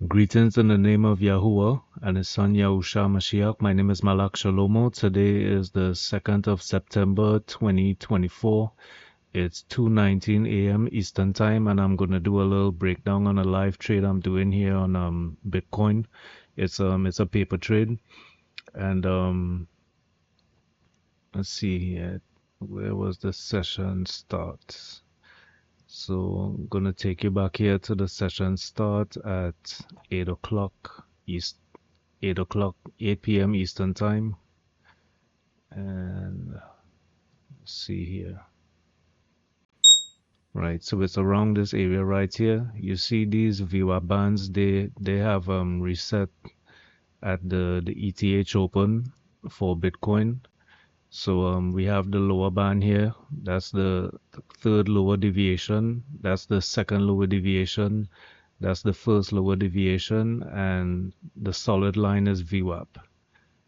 Greetings in the name of Yahuwah and his son Yahusha Mashiach. My name is Malak Shalomo. Today is the 2nd of September 2024. It's 2:19 a.m. Eastern Time, and I'm going to do a little breakdown on a live trade I'm doing here on Bitcoin. It's a paper trade, and let's see here. Where was the session start? So I'm gonna take you back here to the session start at 8 o'clock 8 p.m. Eastern Time. And let's see here. Right, so it's around this area right here. You see these Vwap bands, they have reset at the ETH open for Bitcoin. So we have the lower band here. That's the third lower deviation. That's the second lower deviation. That's the first lower deviation, and the solid line is Vwap.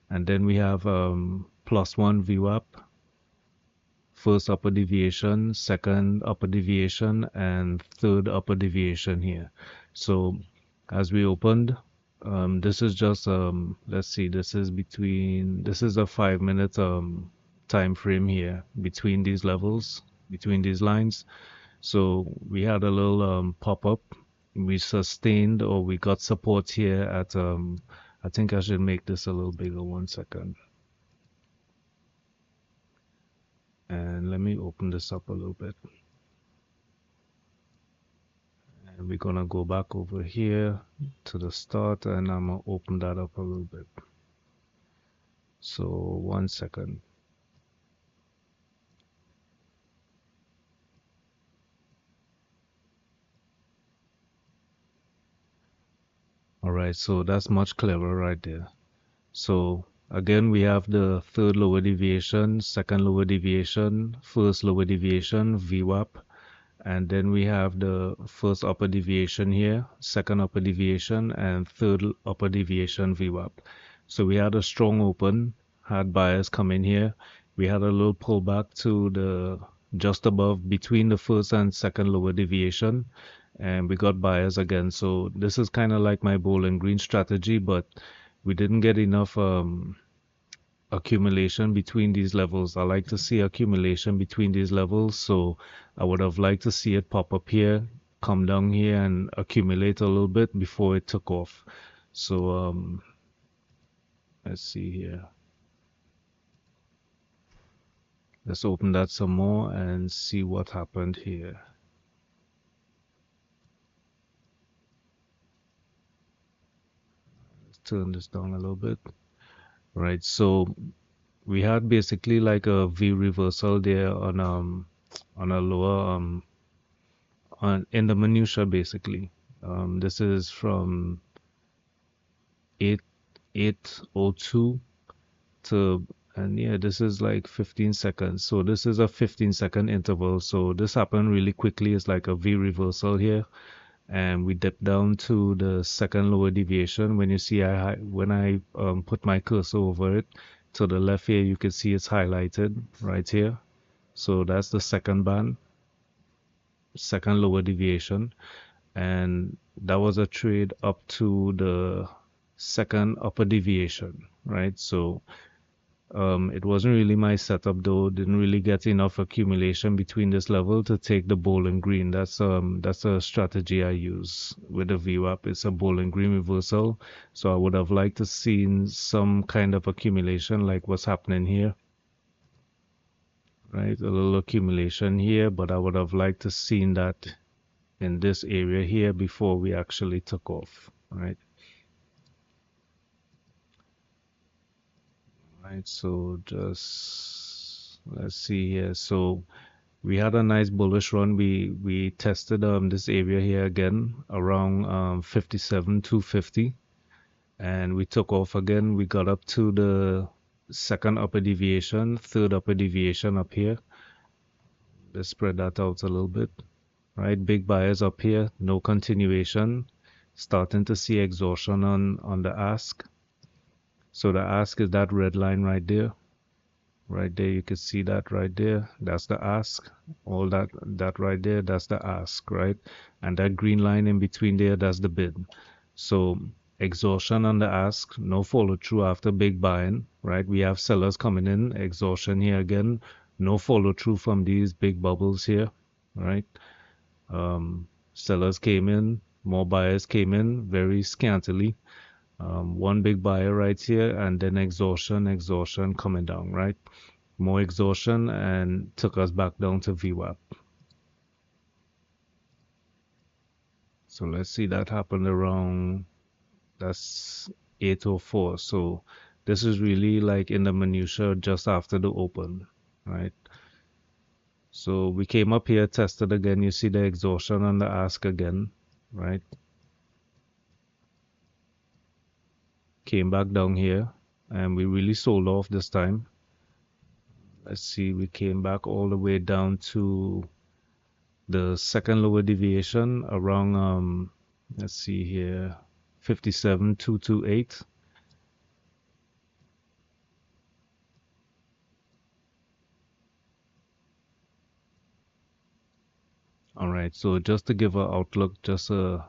And then we have +1 Vwap, first upper deviation, second upper deviation, and third upper deviation here. So as we opened, this is just let's see, this is a 5-minute time frame here between these levels, between these lines. So we had a little pop-up. We sustained, or we got support here at I think I should make this a little bigger. 1 second. And let me open this up a little bit. And we're gonna go back over here to the start, and I'm gonna open that up a little bit. So 1 second. All right, so that's much clearer right there. So again, we have the third lower deviation, second lower deviation, first lower deviation, Vwap, and then we have the first upper deviation here, second upper deviation, and third upper deviation, Vwap. So we had a strong open, had buyers come in here. We had a little pullback to the just above between the first and second lower deviation, and we got buyers again. So this is kind of like my bowling green strategy, but we didn't get enough accumulation between these levels. I like to see accumulation between these levels, so I would have liked to see it pop up here, come down here, and accumulate a little bit before it took off. So let's see here. Let's open that some more and see what happened here. Let's turn this down a little bit. Right, so we had basically like a V reversal there on a lower in the minutia basically. This is from 8:02 to, and yeah, this is like 15 seconds. So this is a 15-second interval. So this happened really quickly. It's like a V reversal here, and we dipped down to the second lower deviation. When you see when I put my cursor over it to the left here, you can see it's highlighted right here. So that's the second band, second lower deviation, and that was a trade up to the second upper deviation, right? So it wasn't really my setup though. Didn't really get enough accumulation between this level to take the bowling green. That's a strategy I use with the Vwap. It's a bowling green reversal. So I would have liked to seen some kind of accumulation like what's happening here. Right, a little accumulation here, but I would have liked to seen that in this area here before we actually took off, right? Right, so just let's see here. So we had a nice bullish run. We tested this area here again around 57,250, and we took off again. We got up to the second upper deviation, third upper deviation up here. Let's spread that out a little bit. Right, big buyers up here, no continuation. Starting to see exhaustion on the ask. So the ask is that red line right there. Right there, you can see that right there. That's the ask. All that right there, that's the ask, right? And that green line in between there, that's the bid. So exhaustion on the ask, no follow through after big buying, right? We have sellers coming in, exhaustion here again, no follow through from these big bubbles here, right? Sellers came in, more buyers came in very scantily. One big buyer right here, and then exhaustion coming down, right? More exhaustion and took us back down to VWAP. So let's see, that happened around, that's 8:04. So this is really like in the minutia just after the open, right? So we came up here, tested again. You see the exhaustion on the ask again, right? Came back down here and we really sold off this time. Let's see, we came back all the way down to the second lower deviation around, let's see here, 57,228. All right, so just to give an outlook, just a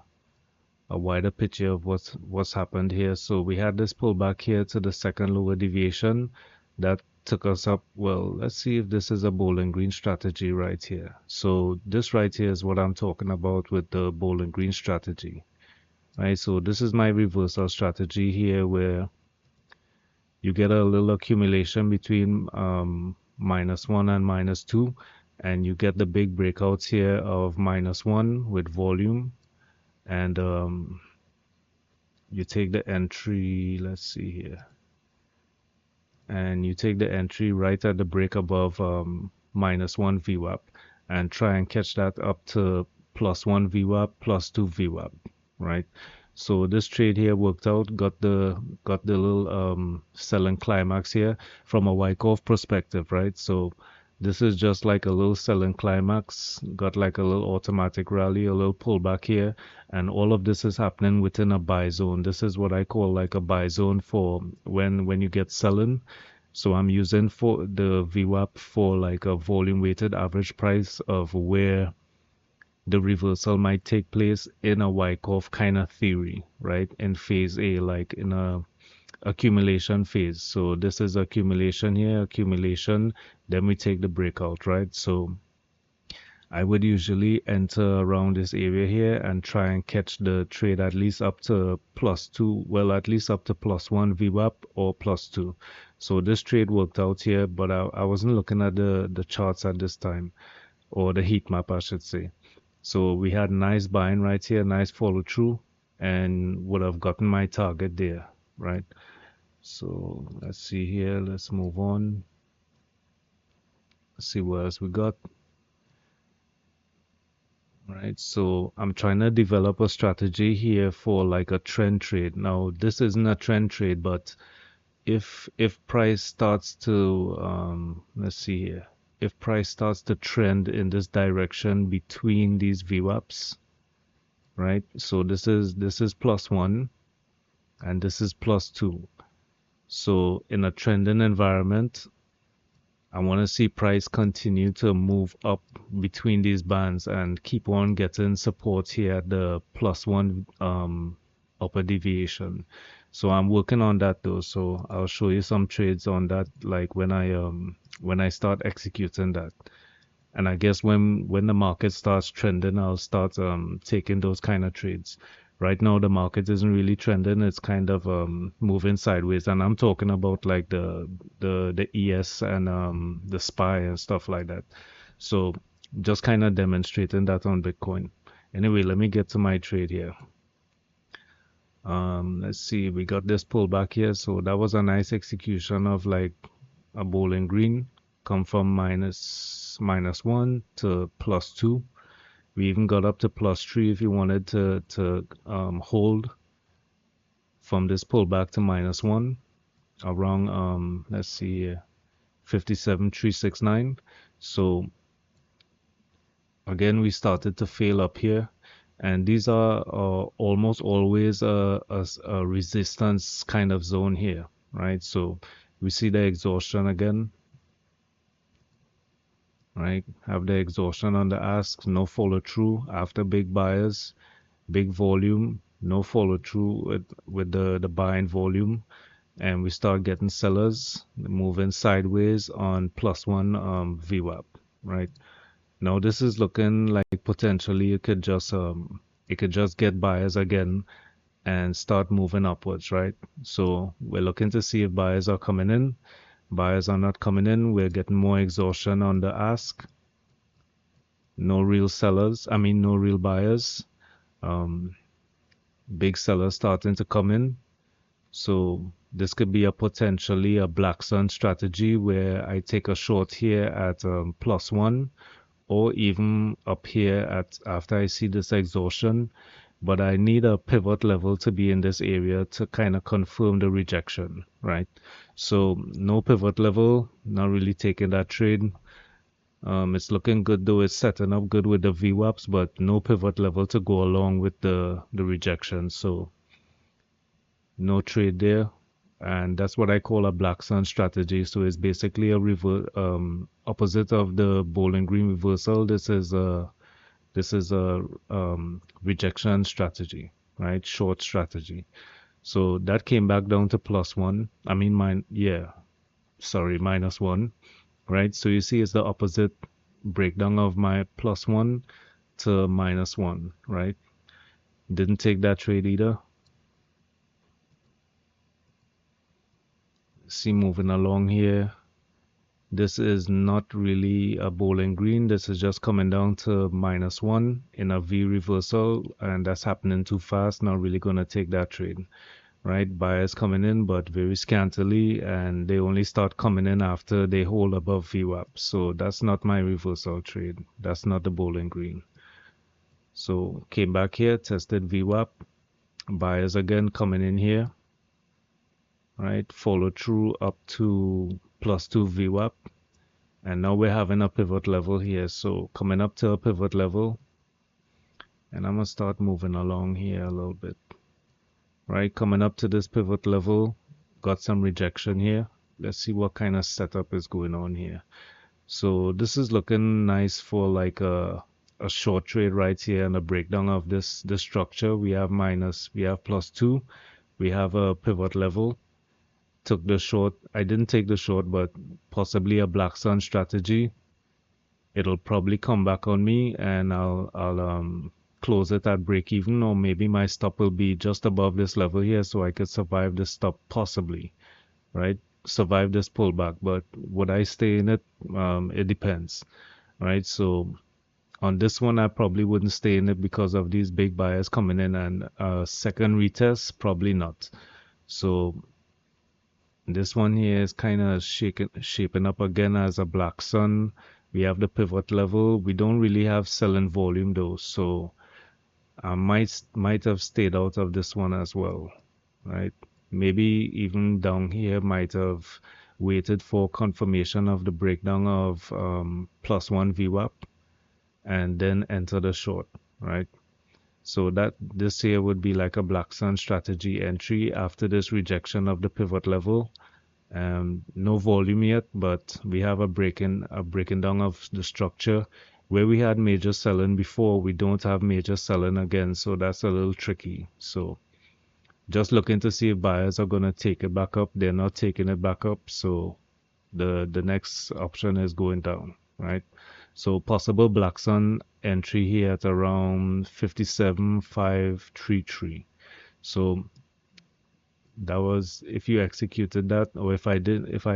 wider picture of what's happened here. So we had this pullback here to the second lower deviation that took us up. Well, let's see if this is a bowling green strategy right here. So this right here is what I'm talking about with the bowling green strategy, right? So this is my reversal strategy here where you get a little accumulation between -1 and -2, and you get the big breakouts here of -1 with volume, and you take the entry, let's see here, and you take the entry right at the break above -1 VWAP and try and catch that up to +1 VWAP, +2 VWAP, right? So this trade here worked out, got the little selling climax here from a Wyckoff perspective, right? So this is just like a little selling climax, got like a little automatic rally, a little pullback here, and all of this is happening within a buy zone. This is what I call like a buy zone for when you get selling. So I'm using for the VWAP for like a volume weighted average price of where the reversal might take place in a Wyckoff kind of theory, right? In phase A, like in a accumulation phase. So this is accumulation here, accumulation, then we take the breakout, right? So I would usually enter around this area here and try and catch the trade at least up to +2, well, at least up to +1 VWAP or +2. So this trade worked out here, but I wasn't looking at the charts at this time, or the heat map, I should say. So we had nice buying right here, nice follow through, and would have gotten my target there, right? So let's see here, let's move on. Let's see what else we got. Right, so I'm trying to develop a strategy here for like a trend trade. Now, this isn't a trend trade, but if price starts to let's see here, if price starts to trend in this direction between these VWAPs, right? So this is +1 and this is +2. So in a trending environment, I want to see price continue to move up between these bands and keep on getting support here at the +1 upper deviation. So I'm working on that though. So I'll show you some trades on that, like when I start executing that. And I guess when the market starts trending, I'll start taking those kind of trades. Right now, the market isn't really trending; it's kind of moving sideways. And I'm talking about like the ES and the SPY and stuff like that. So just kind of demonstrating that on Bitcoin. Anyway, let me get to my trade here. Let's see, we got this pullback here, so that was a nice execution of like a bowling green, come from -1 to +2. We even got up to +3 if you wanted to hold from this pullback to -1 around let's see 57,369. So again, we started to fail up here, and these are almost always a resistance kind of zone here, right? So we see the exhaustion again, right? Have the exhaustion on the ask, no follow through after big buyers, big volume, No follow through with the buying volume, and we start getting sellers moving sideways on +1 VWAP, right? Now this is looking like potentially it could just get buyers again and start moving upwards, right? So we're looking to see if buyers are coming in. Buyers are not coming in. We're getting more exhaustion on the ask. No real sellers. I mean, no real buyers. Um, Big sellers starting to come in. So this could be a potentially a black sun strategy where I take a short here at +1, or even up here at after I see this exhaustion. But I need a pivot level to be in this area to kind of confirm the rejection, right? So no pivot level, not really taking that trade. It's looking good though. It's setting up good with the VWAPs, but no pivot level to go along with the rejection. So no trade there. And that's what I call a black sun strategy. So it's basically a opposite of the bowling green reversal. This is a rejection strategy, right? Short strategy. So that came back down to +1. I mean, -1, right? So you see it's the opposite breakdown of my +1 to -1, right? Didn't take that trade either. See moving along here. This is not really a bowling green. This is just coming down to -1 in a V reversal, and that's happening too fast. Not really going to take that trade, right? Buyers coming in, but very scantily, and they only start coming in after they hold above VWAP. So that's not my reversal trade. That's not the bowling green. So came back here, tested VWAP. Buyers again coming in here, right? Follow through up to +2 VWAP. And now we're having a pivot level here. So coming up to a pivot level, and I'm gonna start moving along here a little bit. Right, coming up to this pivot level, got some rejection here. Let's see what kind of setup is going on here. So this is looking nice for like a short trade right here, and a breakdown of this structure. We have +2. We have a pivot level. Took the short. I didn't take the short, but possibly a black sun strategy. It'll probably come back on me, and I'll close it at break even, or maybe my stop will be just above this level here, so I could survive this stop possibly, right? Survive this pullback. But would I stay in it? It depends, right? So on this one, I probably wouldn't stay in it because of these big buyers coming in, and second retest, probably not. So this one here is kind of shaping up again as a black sun. We have the pivot level. We don't really have selling volume though, so I might have stayed out of this one as well, right? Maybe even down here might have waited for confirmation of the breakdown of +1 VWAP and then enter the short, right? So that this here would be like a black sun strategy entry after this rejection of the pivot level. No volume yet, but we have a breaking down of the structure. Where we had major selling before, we don't have major selling again, so that's a little tricky. So just looking to see if buyers are gonna take it back up. They're not taking it back up, so the next option is going down, right? So possible black sun entry here at around 57,533. So that was if you executed that, or if I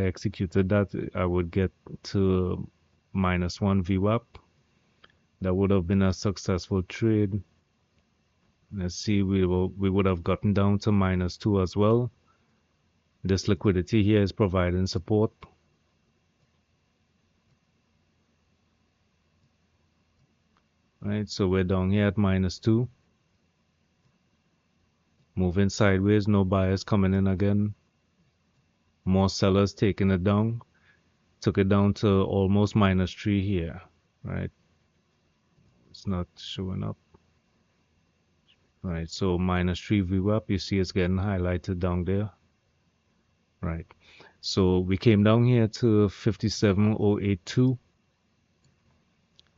executed that, I would get to -1 VWAP. That would have been a successful trade. Let's see, we would have gotten down to -2 as well. This liquidity here is providing support. Right, so we're down here at -2. Moving sideways, no buyers coming in again. More sellers taking it down. Took it down to almost -3 here, right? It's not showing up. Right, so -3 VWAP, you see it's getting highlighted down there. Right, so we came down here to 57,082,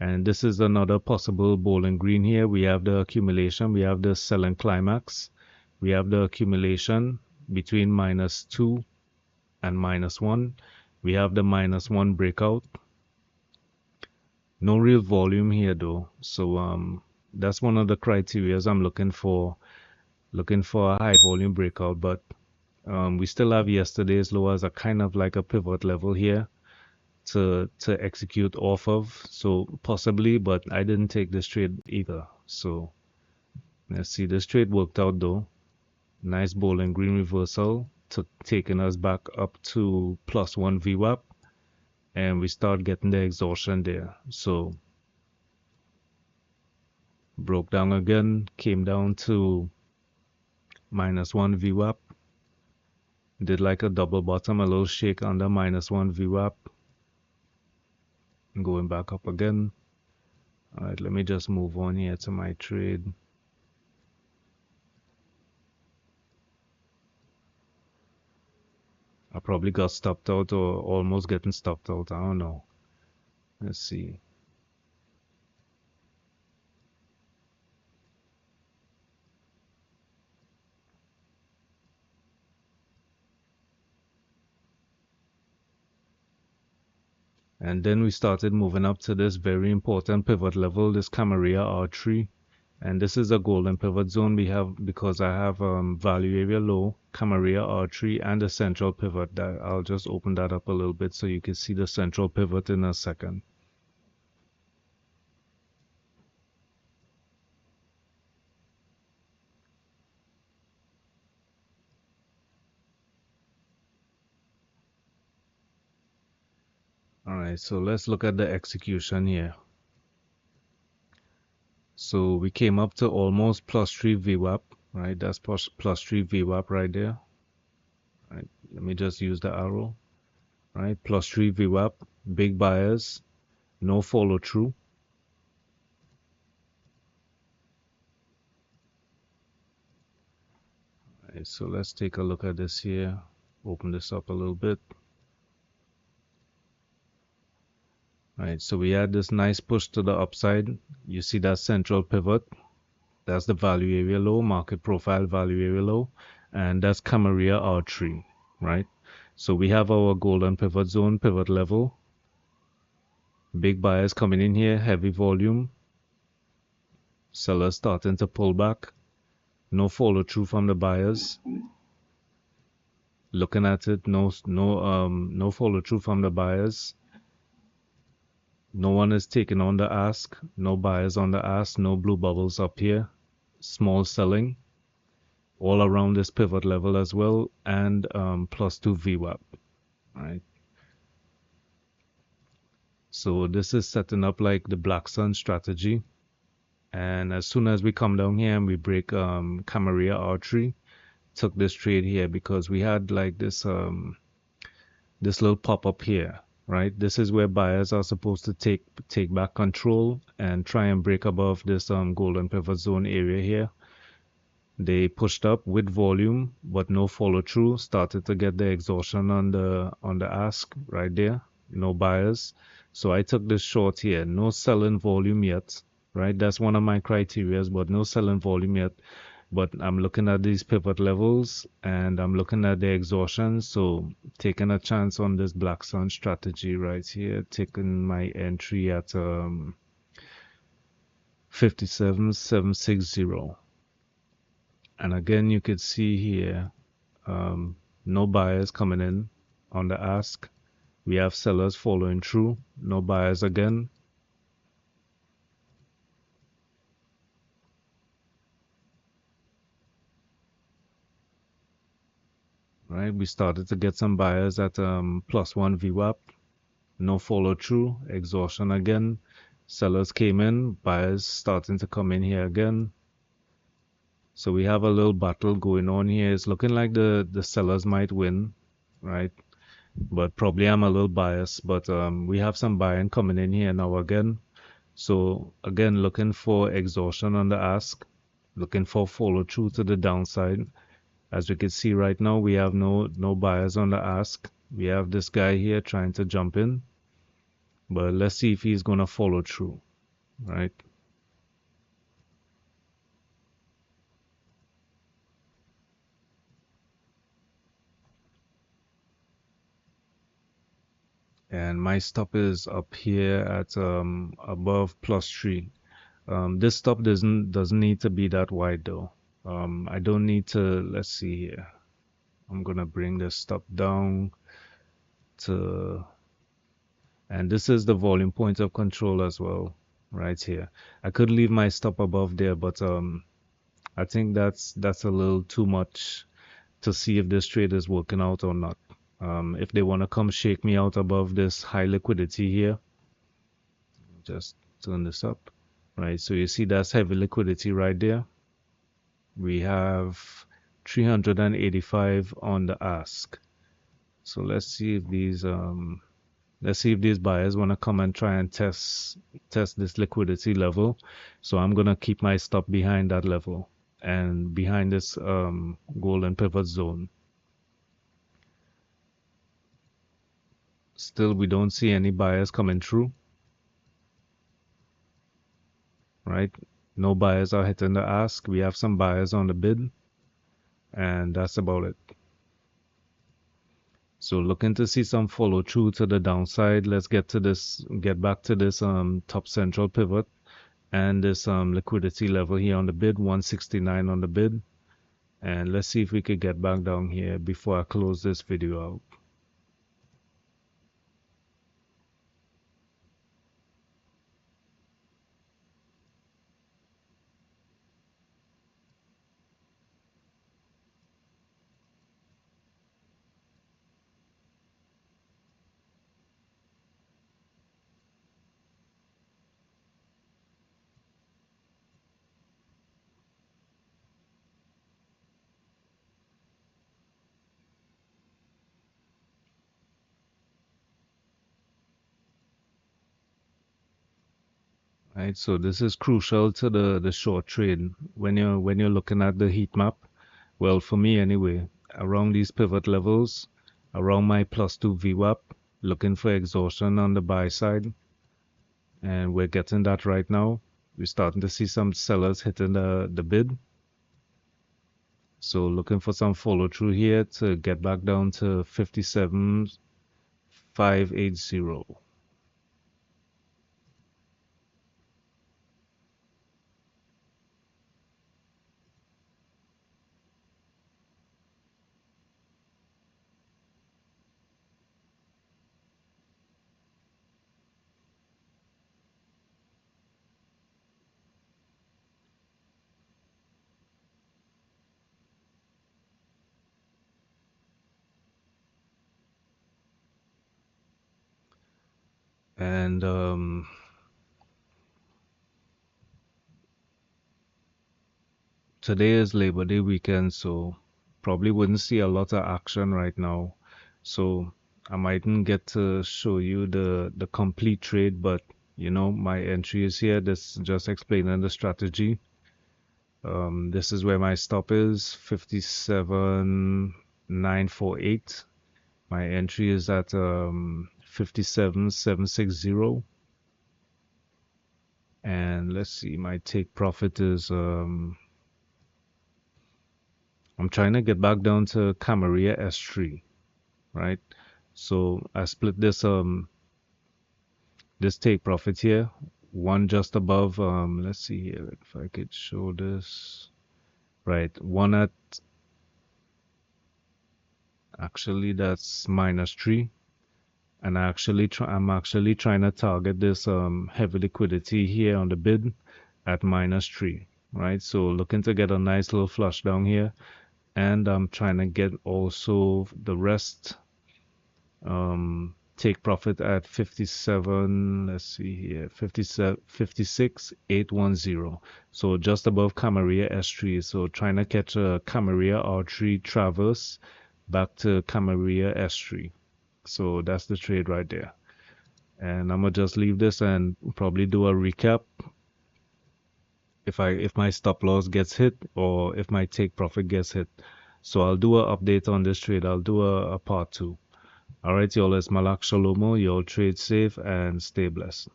And this is another possible bowling green here. We have the accumulation, we have the selling climax, we have the accumulation between -2 and -1. We have the -1 breakout. No real volume here though. So that's one of the criterias I'm looking for a high volume breakout, but we still have yesterday's low as a kind of like a pivot level here to execute off of. So possibly, but I didn't take this trade either. So let's see, this trade worked out though. Nice bowling green reversal, taking us back up to +1 VWAP, and we start getting the exhaustion there. So broke down again, came down to -1 VWAP, did like a double bottom, a little shake under -1 VWAP, going back up again. All right, let me just move on here to my trade. I probably got stopped out or almost getting stopped out. I don't know. Let's see. And then we started moving up to this very important pivot level, this Camarilla R3. And this is a golden pivot zone we have because I have value area low, Camarilla R3, and a central pivot. That I'll just open that up a little bit so you can see the central pivot in a second. All right, so let's look at the execution here. So we came up to almost +3 VWAP, right? That's +3 VWAP right there. Right, let me just use the arrow. Right, +3 VWAP, big buyers, no follow through. Right, so let's take a look at this here. Open this up a little bit. Right, so we had this nice push to the upside. You see that central pivot. That's the value area low, market profile value area low, and that's Camarilla R3, right? So we have our golden pivot zone, pivot level. Big buyers coming in here, heavy volume. Sellers starting to pull back. No follow through from the buyers. Looking at it, no follow through from the buyers. No one is taking on the ask. No buyers on the ask. No blue bubbles up here. Small selling all around this pivot level as well, and +2 VWAP, right? So this is setting up like the Black Sun strategy. And as soon as we come down here and we break Camarilla R3, took this trade here because we had like this this little pop up here, right? This is where buyers are supposed to take back control and try and break above this golden pivot zone area here. They pushed up with volume, but no follow through. Started to get the exhaustion on the ask right there. No buyers. So I took this short here. No selling volume yet, right? That's one of my criterias, but no selling volume yet. But I'm looking at these pivot levels and I'm looking at the exhaustion. So taking a chance on this Black Sun strategy right here. Taking my entry at 57,760. And again, you could see here, no buyers coming in on the ask. We have sellers following through, no buyers again. Right, we started to get some buyers at +1 VWAP, no follow through, exhaustion again. Sellers came in, buyers starting to come in here again. So we have a little battle going on here. It's looking like the sellers might win, right? But probably I'm a little biased. But we have some buying coming in here now again. So again, looking for exhaustion on the ask, looking for follow through to the downside. As we can see right now, we have no buyers on the ask. We have this guy here trying to jump in, but let's see if he's gonna follow through. right? And my stop is up here at above +3. This stop doesn't need to be that wide though. I don't need to. Let's see here. I'm gonna bring this stop down to, and this is the volume point of control as well, right here. I could leave my stop above there, but I think that's a little too much to see if this trade is working out or not. If they want to come shake me out above this high liquidity here, just turn this up, right? So you see that's heavy liquidity right there. We have 385 on the ask. So let's see if these buyers want to come and try and test this liquidity level. So I'm gonna keep my stop behind that level and behind this golden pivot zone. Still, we don't see any buyers coming through, right? No buyers are hitting the ask. We have some buyers on the bid, and that's about it. So looking to see some follow through to the downside. Let's get back to this top central pivot and this liquidity level here on the bid, 169 on the bid. And let's see if we could get back down here before I close this video out. Right, so this is crucial to the short trade when you're looking at the heat map. Well, for me anyway, around these pivot levels, around my +2 Vwap, looking for exhaustion on the buy side, and we're getting that right now. We're starting to see some sellers hitting the bid. So looking for some follow through here to get back down to 57,580. And today is Labor Day weekend, so probably wouldn't see a lot of action right now. So I mightn't get to show you the complete trade, but you know, my entry is here. This just explaining the strategy. This is where my stop is, 57,948. My entry is at 57,760. And let's see, my take profit is I'm trying to get back down to Camarilla S3, right? So I split this take profit here, one just above let's see here if I could show this. Right, one at, actually that's -3, and I'm actually trying to target this heavy liquidity here on the bid at -3, right? So looking to get a nice little flush down here, and I'm trying to get also the rest take profit at 57, let's see here, 57 56,810. So just above Camarilla S3. So trying to catch a Camarilla R3 traverse back to Camarilla S3. So that's the trade right there. And I'm gonna just leave this and probably do a recap if my stop loss gets hit or if my take profit gets hit. So I'll do an update on this trade. I'll do a part 2. All right, y'all, it's Malak Shalomo. Y'all trade safe and stay blessed.